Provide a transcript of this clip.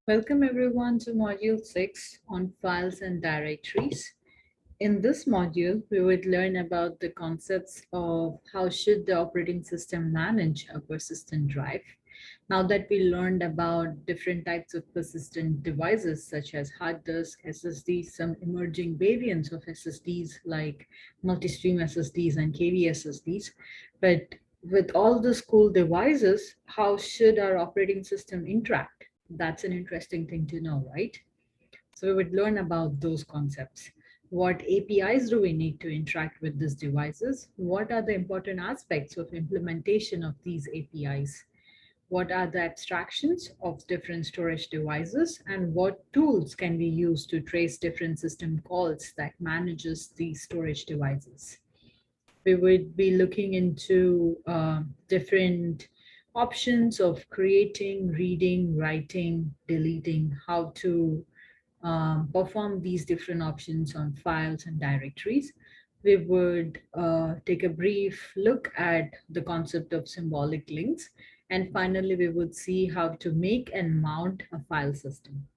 Welcome everyone to Module 6 on Files and Directories. In this module, we would learn about the concepts of how should the operating system manage a persistent drive. Now that we learned about different types of persistent devices such as hard disk, SSDs, some emerging variants of SSDs like multi-stream SSDs and KV SSDs, but with all these cool devices, how should our operating system interact? That's an interesting thing to know, right? So we would learn about those concepts. What APIs do we need to interact with these devices? What are the important aspects of implementation of these APIs? What are the abstractions of different storage devices? And what tools can we use to trace different system calls that manages these storage devices? We would be looking into different options of creating, reading, writing, deleting, how to perform these different options on files and directories. We would take a brief look at the concept of symbolic links. And finally, we would see how to make and mount a file system.